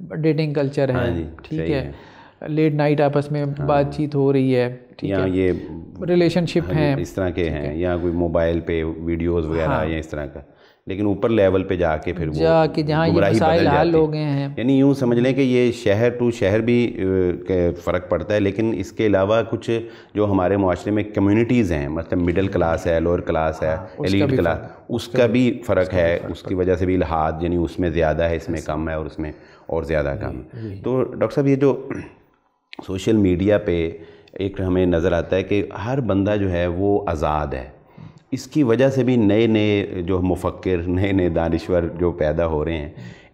Dating culture ہے, ٹھیک ہے, لیٹ نائٹ آپس میں بات چیت ہو رہی ہے, ٹھیک ہے, یہ ریلیشن شپ ہیں اس طرح کے ہیں, یا کوئی موبائل پہ ویڈیوز وغیرہ یا اس طرح کا, لیکن اوپر لیول پہ جا کے پھر جا کے جہاں یہ مسائل حل ہو گئے ہیں. یعنی یوں سمجھ لیں کہ یہ شہر ٹو شہر بھی فرق پڑتا ہے, لیکن اس کے علاوہ کچھ جو ہمارے معاشرے میں کمیونٹیز ہیں, مطلب مڈل کلاس ہے, لوور کلاس ہے, ایلیٹ کلاس, اس کا بھی فرق ہے. اس کی وجہ سے بھی الحاد یعنی اس میں زیادہ ہے, اس میں کم ہے, اور اس میں اور زیادہ کم ہے. تو ڈاکٹر صاحب یہ جو سوشل میڈیا پہ ایک ہمیں نظر آتا ہے کہ ہر بندہ جو ہے وہ آزاد ہے, اس کی وجہ سے بھی نئے نئے جو مفکر, نئے نئے دانشور جو پیدا ہو رہے ہیں,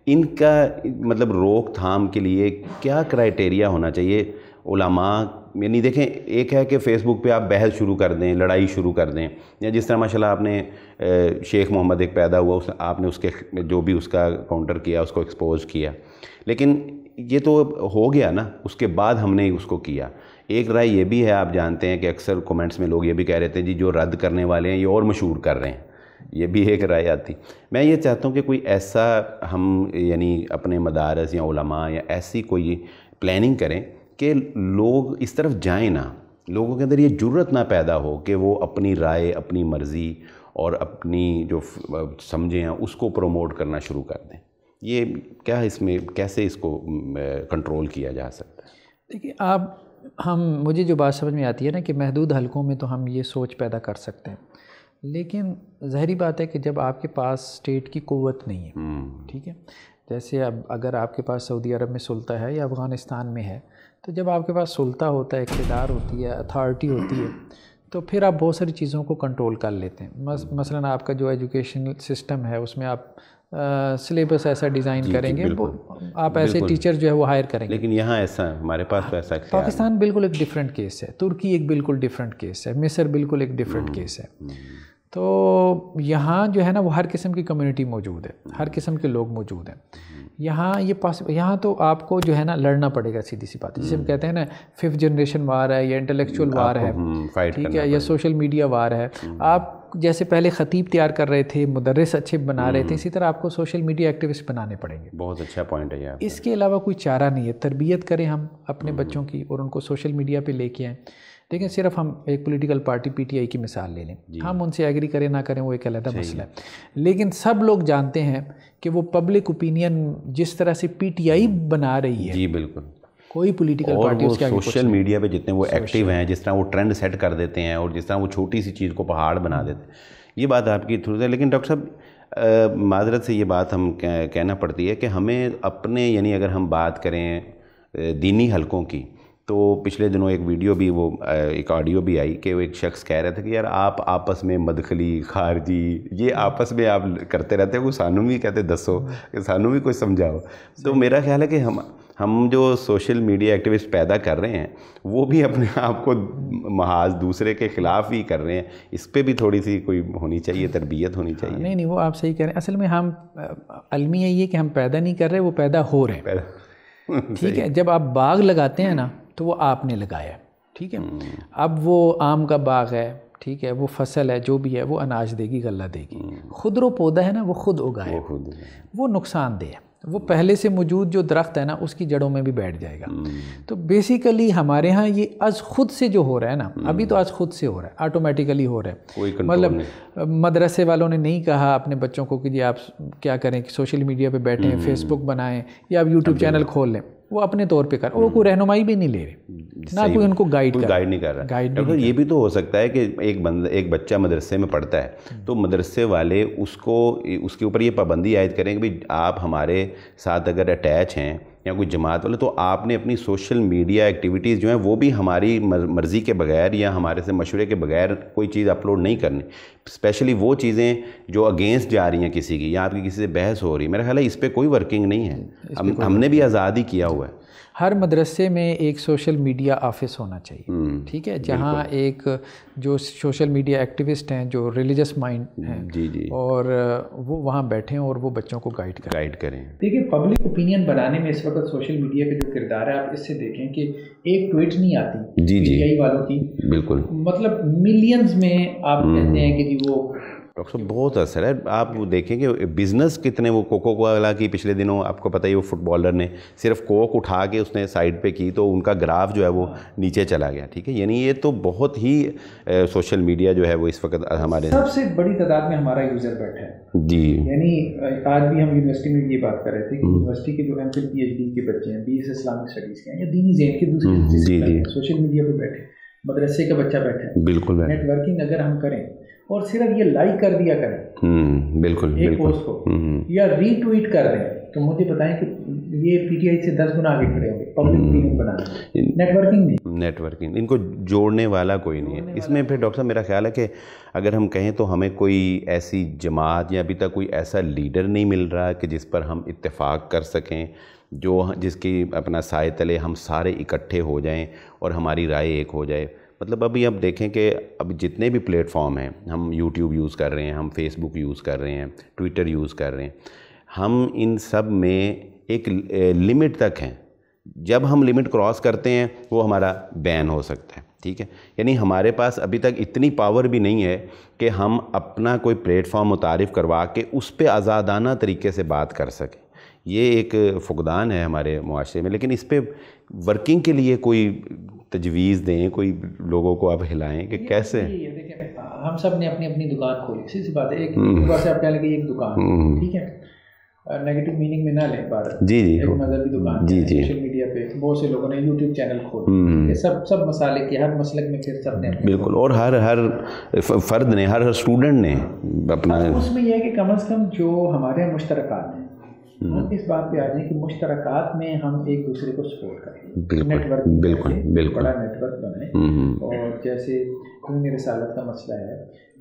ان کا مطلب روک تھام کے لیے کیا کرائٹیریا ہونا چاہیے علماء؟ یعنی دیکھیں, ایک ہے کہ فیس بک پہ آپ بحث شروع کر دیں, لڑائی شروع کر دیں, یا جس طرح ماشاءاللہ آپ نے شیخ محمد ایک پیدا ہوا, آپ نے اس کے جو بھی اس کا کاؤنٹر کیا, اس کو ایکسپوز کیا, لیکن یہ تو ہو گیا نا, اس کے بعد ہم نے اس کو کیا. ایک رائے یہ بھی ہے, آپ جانتے ہیں کہ اکثر کومنٹس میں لوگ یہ بھی کہہ رہے تھے جی جو رد کرنے والے ہیں یہ اور مشہور کر رہے ہیں, یہ بھی ایک رائے آتی. میں یہ چاہتا ہوں کہ کوئی ایسا ہم یعنی اپنے مدارس یا علماء یا ایسی کوئی پلاننگ کریں کہ لوگ اس طرف جائیں نا, لوگوں کے اندر یہ جرت نہ پیدا ہو کہ وہ اپنی رائے, اپنی مرضی اور اپنی جو سمجھیں ہیں اس کو پروموٹ کرنا شروع کر دیں. یہ کیا اس میں کیسے اس کو کنٹرول کیا جا سکتا ہے؟ دیکھیے مجھے جو بات سمجھ میں آتی ہے نا کہ محدود حلقوں میں تو ہم یہ سوچ پیدا کر سکتے ہیں, لیکن ظاہری بات ہے کہ جب آپ کے پاس اسٹیٹ کی قوت نہیں ہے, ٹھیک ہے, جیسے اب اگر آپ کے پاس سعودی عرب میں سلطہ ہے یا افغانستان میں ہے, تو جب آپ کے پاس سلطہ ہوتا ہے, اقتدار ہوتی ہے, اتھارٹی ہوتی ہے, تو پھر آپ بہت ساری چیزوں کو کنٹرول کر لیتے ہیں. مثلا آپ کا جو ایجوکیشنل سسٹم ہے اس میں آپ سلیبس ایسا ڈیزائن کریں گے, آپ ایسے ٹیچر جو ہے وہ ہائر کریں گے. لیکن یہاں ایسا ہمارے پاس تو ایسا پاکستان بالکل ایک ڈیفرنٹ کیس ہے, ترکی ایک بالکل ڈیفرنٹ کیس ہے, مصر بالکل ایک ڈیفرنٹ کیس ہے. تو یہاں جو ہے نا وہ ہر قسم کی کمیونٹی موجود ہے, ہر قسم کے لوگ موجود ہیں. یہاں تو آپ کو جو ہے نا لڑنا پڑے گا, سیدھی سی بات ہے. جسے ہم کہتے ہیں نا 5th جنریشن وار ہے, یا انٹلیکچوئل وار ہے, ٹھیک ہے, یا سوشل میڈیا وار ہے. آپ جیسے پہلے خطیب تیار کر رہے تھے, مدرس اچھے بنا رہے تھے, اسی طرح آپ کو سوشل میڈیا ایکٹیوسٹ بنانے پڑیں گے. بہت اچھا پوائنٹ ہے یہ. اس کے علاوہ کوئی چارہ نہیں ہے. تربیت کریں ہم اپنے بچوں کی اور ان کو سوشل میڈیا پہ لے کے آئیں. لیکن صرف ہم ایک political party P T I کی مثال لے لیں, ہم ان سے ایگری کریں نہ کریں وہ ایک علیحدہ مسئلہ ہے, لیکن سب لوگ جانتے ہیں کہ وہ پبلک اوپینین جس طرح سے پی ٹی آئی بنا رہی ہے, جی بالکل, کوئی پولیٹیکل پارٹی اس کے آگے سوشل میڈیا پہ جتنے وہ ایکٹیو ہیں, جس طرح وہ ٹرینڈ سیٹ کر دیتے ہیں, اور جس طرح وہ چھوٹی سی چیز کو پہاڑ بنا دیتے ہیں, یہ بات آپ کی تھوڑی. لیکن ڈاکٹر صاحب معذرت سے یہ بات ہم کہنا پڑتی ہے کہ ہمیں اپنے یعنی اگر ہم بات کریں دینی حلقوں کی, تو پچھلے دنوں ایک ویڈیو بھی وہ ایک آڈیو بھی آئی کہ وہ ایک شخص کہہ رہا تھا کہ یار آپ آپس میں مدخلی خارجی یہ آپس میں آپ کرتے رہتے ہیں, وہ سانو بھی کہتے دسو کہ سانو بھی کوئی سمجھاؤ. تو میرا خیال ہے کہ ہم جو سوشل میڈیا ایکٹیوسٹ پیدا کر رہے ہیں وہ بھی اپنے آپ کو محاذ دوسرے کے خلاف ہی کر رہے ہیں. اس پہ بھی تھوڑی سی کوئی ہونی چاہیے, تربیت ہونی چاہیے. نہیں وہ آپ صحیح کہہ رہے ہیں. اصل میں ہم المیہ یہ کہ ہم پیدا نہیں کر رہے, وہ پیدا ہو رہے ہیں, ٹھیک ہے. جب آپ باغ لگاتے ہیں نا تو وہ آپ نے لگایا, ٹھیک ہے. اب وہ آم کا باغ ہے, ٹھیک ہے, وہ فصل ہے جو بھی ہے وہ اناج دے گی, غلہ دے گی. خودرو پودا ہے نا وہ خود اگائے, وہ نقصان دہ ہے. وہ پہلے سے موجود جو درخت ہے نا اس کی جڑوں میں بھی بیٹھ جائے گا. تو بیسیکلی ہمارے ہاں یہ از خود سے جو ہو رہا ہے نا, ابھی تو از خود سے ہو رہا ہے, آٹومیٹیکلی ہو رہا ہے. مطلب مدرسے والوں نے نہیں کہا اپنے بچوں کو کہ جی آپ کیا کریں کہ سوشل میڈیا پہ بیٹھیں, فیس بک بنائیں یا آپ یوٹیوب چینل کھول لیں. وہ اپنے طور پہ کر, وہ کوئی رہنمائی بھی نہیں لے رہے, نہ کوئی ان کو گائیڈ نہیں کر رہا. ڈاکٹر یہ بھی تو ہو سکتا ہے کہ ایک بچہ مدرسے میں پڑھتا ہے تو مدرسے والے اس کے اوپر یہ پابندی عائد کریں کہ آپ ہمارے ساتھ اگر اٹیچ ہیں یا کوئی جماعت والے, تو آپ نے اپنی سوشل میڈیا ایکٹیویٹیز جو ہیں وہ بھی ہماری مرضی کے بغیر یا ہمارے سے مشورے کے بغیر کوئی چیز اپلوڈ نہیں کرنی. اسپیشلی وہ چیزیں جو اگینسٹ جا رہی ہیں کسی کی, یا آپ کی کسی سے بحث ہو رہی ہے, میرا خیال ہے اس پہ کوئی ورکنگ نہیں ہے. ہم نے بھی آزاد ہی کیا ہوا ہے. ہر مدرسے میں ایک سوشل میڈیا آفس ہونا چاہیے, ٹھیک ہے, جہاں ایک جو سوشل میڈیا ایکٹیوسٹ ہیں جو ریلیجس مائنڈ ہیں, جی اور وہ وہاں بیٹھیں اور وہ بچوں کو گائیڈ کریں. دیکھیں پبلک اوپینین بنانے میں اس وقت سوشل میڈیا کا جو کردار ہے, آپ اس سے دیکھیں کہ ایک ٹویٹ نہیں آتی پی ٹی آئی والوں کی, بالکل, مطلب ملینز میں آپ کہتے ہیں کہ جی وہ ڈاکٹر صاحب بہت اثر ہے. آپ دیکھیں کہ بزنس کتنے, وہ کوکو کولا کی پچھلے دنوں آپ کو پتہ ہی وہ فٹ بالر نے صرف کوک اٹھا کے اس نے سائڈ پہ کی تو ان کا گراف جو ہے وہ نیچے چلا گیا. ٹھیک ہے, یعنی یہ تو بہت ہی سوشل میڈیا جو ہے وہ اس وقت ہمارے سب سے بڑی تعداد میں ہمارا یوزر بیٹھا ہے. جی, یعنی آج بھی ہم یونیورسٹی میں یہ بات کر رہے تھے کہ یونیورسٹی کے جو M Phil P H D کے بچے ہیں, BS اسلامک اسٹڈیز کے ہیں یا دینی ذہن کے دوسرے سوشل میڈیا پہ بیٹھے, مدرسے کا بچہ بیٹھا ہے. بالکل, نیٹ ورکنگ اگر ہم کریں اور صرف یہ لائک کر دیا کریں بالکل ایک پوسٹ کو یا ری ٹویٹ کر دیں تو مجھے بتائیں کہ یہ پی ٹی آئی سے 10 گنا آگے کھڑے ہوں گے پبلک اوپینین بنانے. نیٹ ورکنگ ان کو جوڑنے والا کوئی نہیں ہے. اس میں پھر ڈاکٹر صاحب میرا خیال ہے کہ اگر ہم کہیں تو ہمیں کوئی ایسی جماعت یا ابھی تک کوئی ایسا لیڈر نہیں مل رہا کہ جس پر ہم اتفاق کر سکیں, جس کی اپنا سائے تلے ہم سارے اکٹھے ہو جائیں اور ہماری رائے ایک ہو جائے. مطلب ابھی اب دیکھیں کہ اب جتنے بھی پلیٹ فارم ہیں, ہم یوٹیوب یوز کر رہے ہیں, ہم فیس بک یوز کر رہے ہیں, ٹویٹر یوز کر رہے ہیں, ہم ان سب میں ایک لمٹ تک ہیں. جب ہم لمٹ کراس کرتے ہیں وہ ہمارا بین ہو سکتا ہے. ٹھیک ہے, یعنی ہمارے پاس ابھی تک اتنی پاور بھی نہیں ہے کہ ہم اپنا کوئی پلیٹ فارم متعارف کروا کے اس پہ آزادانہ طریقے سے بات کر سکیں. یہ ایک فقدان ہے ہمارے معاشرے میں. لیکن اس پہ ورکنگ کے لیے کوئی تجویز دیں, کوئی لوگوں کو آپ ہلائیں کہ کیسے. دیکھیں ہم سب نے اپنی اپنی دکان کھولی, سی بات ہے. ایک بات سے آپ کہہ لیں کہ ایک دکان, ٹھیک ہے, نیگیٹو میننگ میں نہ لیں بات. جی, ایک مذہبی دکان, سوشل میڈیا پہ بہت سے لوگوں نے یوٹیوب چینل کھولے, سب مسالے کے ہر مسلک میں پھر سب نے بالکل, اور ہر فرد نے, ہر اسٹوڈنٹ نے اپنا. اس میں یہ ہے کہ کم از کم جو ہمارے مشترکات ہیں ہم اس بات پہ آ جائیں کہ مشترکات میں ہم ایک دوسرے کو سپورٹ کریں. نیٹ ورک بڑا نیٹ ورک بنائیں. اور جیسے قانون رسالت کا مسئلہ ہے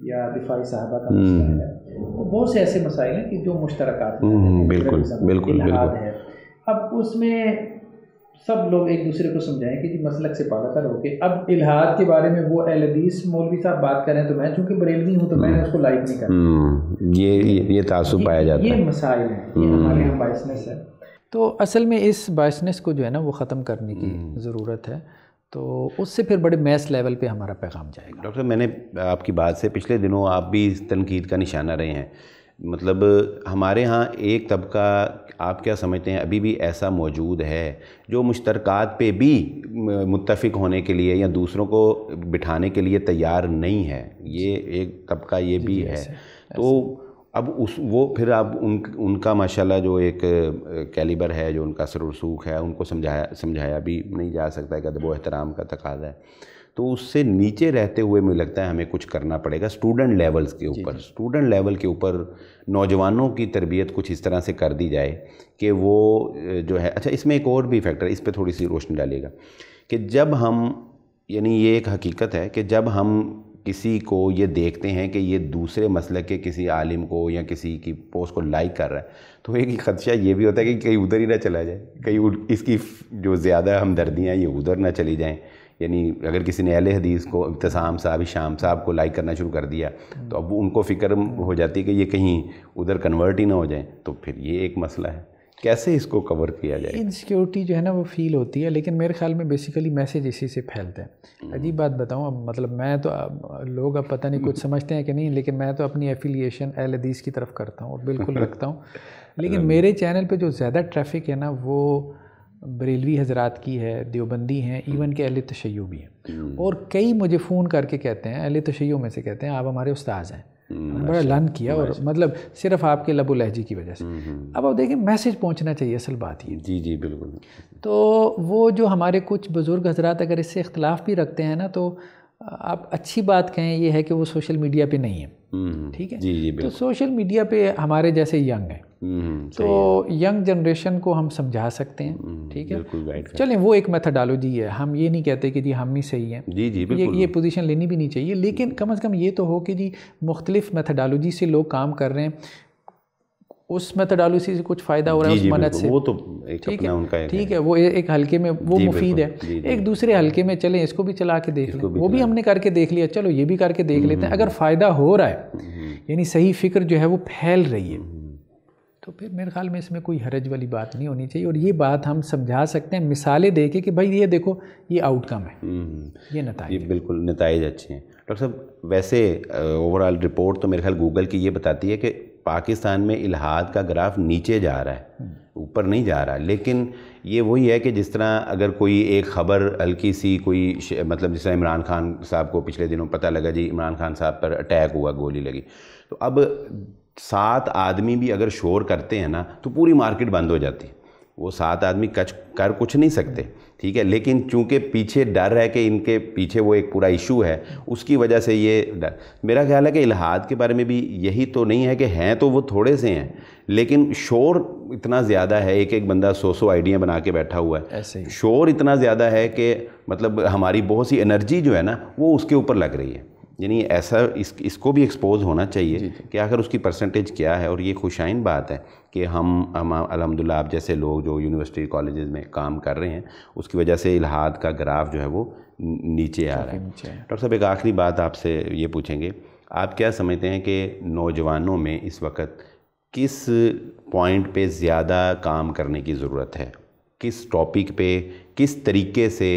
یا دفاعی صحابہ کا مسئلہ ہے, بہت سے ایسے مسائل ہیں کہ جو مشترکات ہیں. بالکل ہے. اب اس میں سب لوگ ایک دوسرے کو سمجھائیں کہ جی مسلک سے بالا ہو کے. اب الحاد کے بارے میں وہ اہل حدیث مولوی صاحب بات کریں تو میں چونکہ بریلوی ہوں تو میں نے اس کو لائک نہیں کرتا. یہ تعصب پایا جاتا ہے. یہ مسائل ہیں, یہ ہمارے یہاں بائسنس ہے. تو اصل میں اس بائسنس کو جو ہے نا وہ ختم کرنے کی ضرورت ہے. تو اس سے پھر بڑے میس لیول پہ ہمارا پیغام جائے گا. ڈاکٹر میں نے آپ کی بات سے پچھلے دنوں آپ بھی اس تنقید کا نشانہ رہے ہیں. مطلب ہمارے ہاں ایک طبقہ, آپ کیا سمجھتے ہیں, ابھی بھی ایسا موجود ہے جو مشترکات پہ بھی متفق ہونے کے لیے یا دوسروں کو بٹھانے کے لیے تیار نہیں ہے. یہ ایک طبقہ یہ بھی ہے. تو اب وہ پھر اب ان کا ماشاءاللہ جو ایک کیلیبر ہے, جو ان کا اثر و رسوخ ہے, ان کو سمجھایا بھی نہیں جا سکتا ہے کہ ادب و احترام کا تقاضا ہے. تو اس سے نیچے رہتے ہوئے مجھے لگتا ہے ہمیں کچھ کرنا پڑے گا اسٹوڈنٹ لیولز کے اوپر. اسٹوڈنٹ لیول کے اوپر نوجوانوں کی تربیت کچھ اس طرح سے کر دی جائے کہ وہ جو ہے. اچھا, اس میں ایک اور بھی فیکٹر, اس پہ تھوڑی سی روشنی ڈالیے گا کہ جب ہم, یعنی یہ ایک حقیقت ہے کہ جب ہم کسی کو یہ دیکھتے ہیں کہ یہ دوسرے مسلک کے کسی عالم کو یا کسی کی پوسٹ کو لائک کر رہا ہے تو ایک خدشہ یہ بھی ہوتا ہے کہ کہیں ادھر ہی نہ چلا جائے, کہیں اس کی جو زیادہ ہمدردیاں یہ ادھر نہ چلی جائیں. یعنی اگر کسی نے اہل حدیث کو, ابتسام صاحب, شام صاحب کو لائک کرنا شروع کر دیا تو اب ان کو فکر ہو جاتی ہے کہ یہ کہیں ادھر کنورٹ ہی نہ ہو جائیں. تو پھر یہ ایک مسئلہ ہے, کیسے اس کو کور کیا جائے. انسیکیورٹی جو ہے نا وہ فیل ہوتی ہے, لیکن میرے خیال میں بیسیکلی میسیج اسی سے پھیلتے ہیں. عجیب بات بتاؤں, اب مطلب میں تو, لوگ اب پتہ نہیں کچھ سمجھتے ہیں کہ نہیں, لیکن میں تو اپنی ایفیلیشن اہل حدیث کی طرف کرتا ہوں اور بالکل رکھتا ہوں. لیکن میرے چینل پہ جو زیادہ ٹریفک ہے نا وہ بریلوی حضرات کی ہے, دیوبندی ہیں, ایون کہ اہل تشیع بھی ہیں. اور کئی مجھے فون کر کے کہتے ہیں, اہل تشیع میں سے کہتے ہیں آپ ہمارے استاذ ہیں. بڑا لن کیا, اور مطلب صرف آپ کے لب و لہجے کی وجہ سے. اب آپ دیکھیں میسیج پہنچنا چاہیے, اصل بات یہ. جی بالکل. تو وہ جو ہمارے کچھ بزرگ حضرات اگر اس سے اختلاف بھی رکھتے ہیں نا, تو آپ اچھی بات کہیں یہ ہے کہ وہ سوشل میڈیا پہ نہیں ہیں. ٹھیک ہے, تو سوشل میڈیا پہ ہمارے جیسے ینگ ہیں, تو ینگ جنریشن کو ہم سمجھا سکتے ہیں. ٹھیک ہے, چلیں وہ ایک میتھڈالوجی ہے, ہم یہ نہیں کہتے کہ جی ہم ہی صحیح ہیں. یہ پوزیشن لینی بھی نہیں چاہیے, لیکن کم از کم یہ تو ہو کہ جی مختلف میتھڈالوجی سے لوگ کام کر رہے ہیں, اس میتھڈالوجی سے کچھ فائدہ ہو رہا ہے اس منت سے. وہ تو ٹھیک ہے, وہ ایک حلقے میں وہ مفید ہے, ایک دوسرے حلقے میں چلیں اس کو بھی چلا کے دیکھ لیں. وہ بھی ہم نے کر کے دیکھ لیا, چلو یہ بھی کر کے دیکھ لیتے ہیں. اگر فائدہ ہو رہا ہے, یعنی صحیح فکر جو ہے وہ پھیل رہی ہے, تو پھر میرے خیال میں اس میں کوئی حرج والی بات نہیں ہونی چاہیے، اور یہ بات ہم سمجھا سکتے ہیں مثالیں دے کے کہ بھائی یہ دیکھو یہ آؤٹ کم ہے، یہ نتائج، یہ بالکل نتائج اچھے ہیں۔ ڈاکٹر صاحب ویسے اوور آل رپورٹ تو میرے خیال گوگل کی یہ بتاتی ہے کہ پاکستان میں الحاد کا گراف نیچے جا رہا ہے، اوپر نہیں جا رہا، لیکن یہ وہی ہے کہ جس طرح اگر کوئی ایک خبر ہلکی سی کوئی مطلب جس طرح عمران خان صاحب کو پچھلے دنوں پتہ لگا جی عمران خان صاحب پر اٹیک ہوا، گولی لگی، تو اب 7 آدمی بھی اگر شور کرتے ہیں نا تو پوری مارکیٹ بند ہو جاتی ہے، وہ 7 آدمی کر کچھ نہیں سکتے، ٹھیک ہے، لیکن چونکہ پیچھے ڈر ہے کہ ان کے پیچھے وہ ایک پورا ایشو ہے، اس کی وجہ سے یہ ڈر۔ میرا خیال ہے کہ الحاد کے بارے میں بھی یہی تو نہیں ہے کہ ہیں تو وہ تھوڑے سے ہیں، لیکن شور اتنا زیادہ ہے، ایک بندہ 100 آئیڈیاں بنا کے بیٹھا ہوا ہے، ایسے ہی شور اتنا زیادہ ہے کہ مطلب ہماری بہت سی انرجی جو ہے نا وہ اس کے اوپر لگ رہی ہے، یعنی ایسا اس کو بھی ایکسپوز ہونا چاہیے کہ آخر اس کی پرسنٹیج کیا ہے۔ اور یہ خوشائن بات ہے کہ ہم الحمدللہ آپ جیسے لوگ جو یونیورسٹی کالجز میں کام کر رہے ہیں اس کی وجہ سے الحاد کا گراف جو ہے وہ نیچے آ رہا ہے۔ ڈاکٹر صاحب ایک آخری بات آپ سے یہ پوچھیں گے، آپ کیا سمجھتے ہیں کہ نوجوانوں میں اس وقت کس پوائنٹ پہ زیادہ کام کرنے کی ضرورت ہے، کس ٹاپک پہ، کس طریقے سے،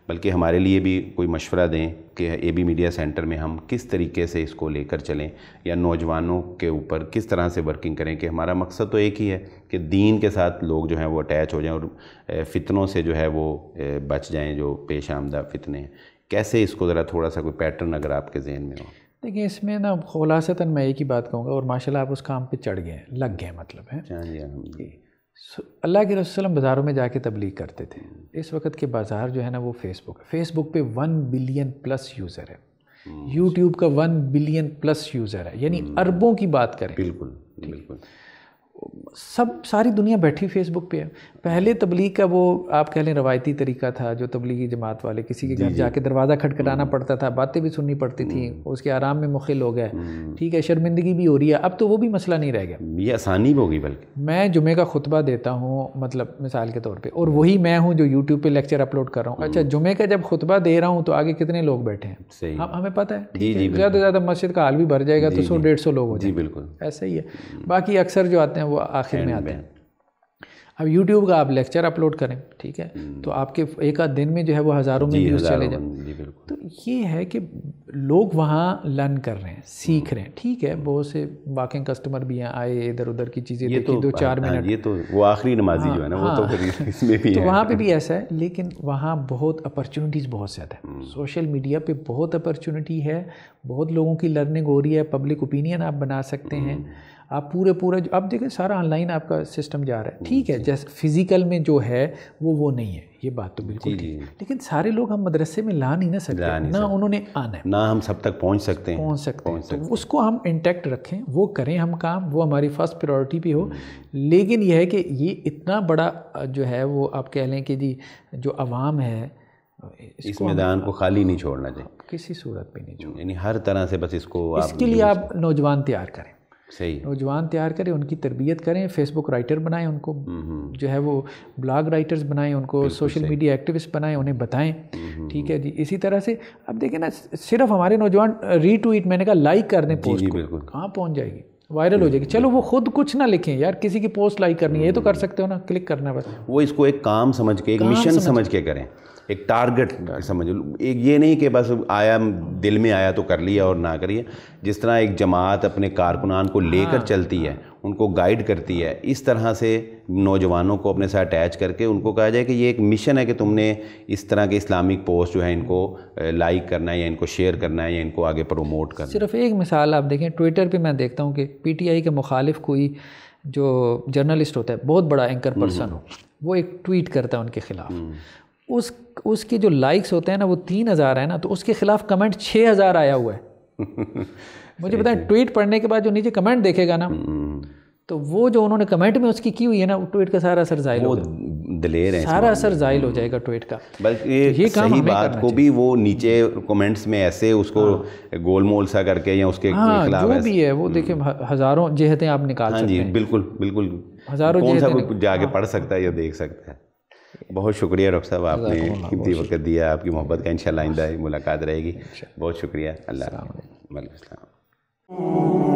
بلکہ ہمارے لیے بھی کوئی مشورہ دیں کہ اے بی میڈیا سینٹر میں ہم کس طریقے سے اس کو لے کر چلیں، یا نوجوانوں کے اوپر کس طرح سے ورکنگ کریں کہ ہمارا مقصد تو ایک ہی ہے کہ دین کے ساتھ لوگ جو ہیں وہ اٹیچ ہو جائیں اور فتنوں سے جو ہے وہ بچ جائیں جو پیش آمدہ فتنے ہیں۔ کیسے اس کو ذرا تھوڑا سا کوئی پیٹرن اگر آپ کے ذہن میں ہو؟ دیکھیں اس میں نا خلاصتاً میں ایک ہی بات کہوں گا، اور ماشاءاللہ آپ اس کام پہ چڑھ گئے ہیں، لگ گئے مطلب ہے۔ اللہ کے رسول صلی اللہ علیہ وسلم بازاروں میں جا کے تبلیغ کرتے تھے، اس وقت کے بازار جو ہے نا وہ فیس بک ہے، فیس بک پہ 1 بلین پلس یوزر ہے، یوٹیوب کا 1 بلین پلس یوزر ہے، یعنی اربوں کی بات کریں۔ بالکل بالکل، ساری دنیا بیٹھی فیس بک پہ ہے۔ پہلے تبلیغ کا وہ آپ کہہ لیں روایتی طریقہ تھا، جو تبلیغی جماعت والے کسی کے گھر جا کے دروازہ کھٹکھٹانا پڑتا تھا، باتیں بھی سننی پڑتی تھیں، اس کے آرام میں مخل ہو گئے، ٹھیک ہے، شرمندگی بھی ہو رہی ہے، اب تو وہ بھی مسئلہ نہیں رہ گیا، یہ آسانی بھی ہوگی۔ بلکہ میں جمعے کا خطبہ دیتا ہوں مطلب مثال کے طور پہ، اور وہی میں ہوں جو یوٹیوب پہ لیکچر اپلوڈ کر رہا ہوں، اچھا جمعے کا جب خطبہ دے رہا ہوں تو آگے کتنے لوگ بیٹھے ہیں، صحیح، ہمیں پتہ ہے، ٹھیک ہے، زیادہ سے زیادہ مسجد کا حال بھی بھر جائے گا تو 100-150 لوگ ہو جائیں گے، بالکل ایسا ہی ہے، باقی اکثر جو آتے ہیں وہ آخر میں آتے ہیں۔ اب یوٹیوب کا آپ لیکچر اپلوڈ کریں، ٹھیک ہے، تو آپ کے ایک آدھ دن میں جو ہے وہ ہزاروں میں ویوز چلے جائیں، تو یہ ہے کہ لوگ وہاں لرن کر رہے ہیں، سیکھ رہے ہیں، ٹھیک ہے، بہت سے واقعی کسٹمر بھی ہیں، آئے ادھر ادھر کی چیزیں دیکھی 2-4 منٹ، یہ تو وہ آخری نمازی جو ہے نا وہ تو اس میں بھی ہے، تو وہاں پہ بھی ایسا ہے، لیکن وہاں بہت اپرچونیٹیز بہت زیادہ ہے، سوشل میڈیا پہ بہت اپرچونیٹی ہے، بہت لوگوں کی لرننگ ہو رہی ہے، پبلک اوپینین آپ بنا سکتے ہیں، آپ پورا اب دیکھیں سارا آن لائن آپ کا سسٹم جا رہا ہے، ٹھیک ہے، جیسے فزیکل میں جو ہے وہ نہیں ہے، یہ بات تو بالکل ٹھیک ہے، لیکن سارے لوگ ہم مدرسے میں لا نہیں نہ سکتے، نہ انہوں نے آنا ہے، نہ ہم سب تک پہنچ سکتے ہیں، تو اس کو ہم انٹیکٹ رکھیں، وہ کریں ہم کام، وہ ہماری فرسٹ پریورٹی پہ ہو، لیکن یہ ہے کہ یہ اتنا بڑا جو ہے وہ آپ کہہ لیں کہ جی جو عوام ہے اس میدان کو خالی نہیں چھوڑنا چاہیے، کسی صورت پہ نہیں چھوڑنا، یعنی ہر طرح سے بس اس کو اس کے لیے آپ نوجوان تیار کریں، صحیح، نوجوان تیار کریں، ان کی تربیت کریں، فیس بک رائٹر بنائیں ان کو، جو ہے وہ بلاگ رائٹرز بنائیں ان کو، سوشل میڈیا ایکٹیوسٹ بنائیں، انہیں بتائیں، ٹھیک ہے جی۔ اسی طرح سے اب دیکھیں نا صرف ہمارے نوجوان ری ٹویٹ، میں نے کہا لائک کر دیں پوسٹ کو، کہاں پہنچ جائے گی، وائرل ہو جائے گی، چلو وہ خود کچھ نہ لکھیں یار، کسی کی پوسٹ لائک کرنی ہے یہ تو کر سکتے ہو نا، کلک کرنا بس، وہ اس کو ایک کام سمجھ کے، ایک مشن سمجھ کے کریں، ایک ٹارگٹ سمجھ لو، ایک یہ نہیں کہ بس آیا دل میں آیا تو کر لیا اور نہ کریے، جس طرح ایک جماعت اپنے کارکنان کو لے کر چلتی ہے، ان کو گائیڈ کرتی ہے، اس طرح سے نوجوانوں کو اپنے ساتھ اٹیچ کر کے ان کو کہا جائے کہ یہ ایک مشن ہے کہ تم نے اس طرح کے اسلامک پوسٹ جو ہے ان کو لائک کرنا ہے یا ان کو شیئر کرنا ہے یا ان کو آگے پروموٹ کرنا ہے۔ صرف ایک مثال آپ دیکھیں، ٹویٹر پہ میں دیکھتا ہوں کہ پی ٹی آئی کے مخالف کوئی جو جرنلسٹ ہوتا ہے، بہت بڑا اینکر پرسن ہو، وہ ایک ٹویٹ کرتا ہے ان کے خلاف، اس کے جو لائکس ہوتے ہیں نا وہ 3000 ہے نا، تو اس کے خلاف کمنٹ 6000 آیا ہوا ہے، مجھے بتائیں ٹویٹ پڑھنے کے بعد جو نیچے کمنٹ دیکھے گا نا، تو وہ جو انہوں نے کمنٹ میں اس کی ہوئی ہے نا، وہ ٹویٹ کا سارا اثر زائل ہو جائے، دلیر ہیں، سارا اثر زائل ہو جائے گا ٹویٹ کا، بلکہ یہ صحیح بات کو بھی وہ نیچے کمنٹس میں ایسے اس کو گول مول سا کر کے یا اس کے خلاف جو بھی ہے وہ دیکھیں ہزاروں جہتیں آپ نکال سکتے ہیں، بالکل بالکل، ہزاروں کون سا جا کے پڑھ سکتا ہے یا دیکھ سکتا ہے۔ بہت شکریہ ڈاکٹر صاحب، آپ نے قیمتی وقت دیا، آپ کی محبت کا انشاءاللہ آئندہ ملاقات رہے گی، بہت شکریہ، اللہ وعلیکم السلام۔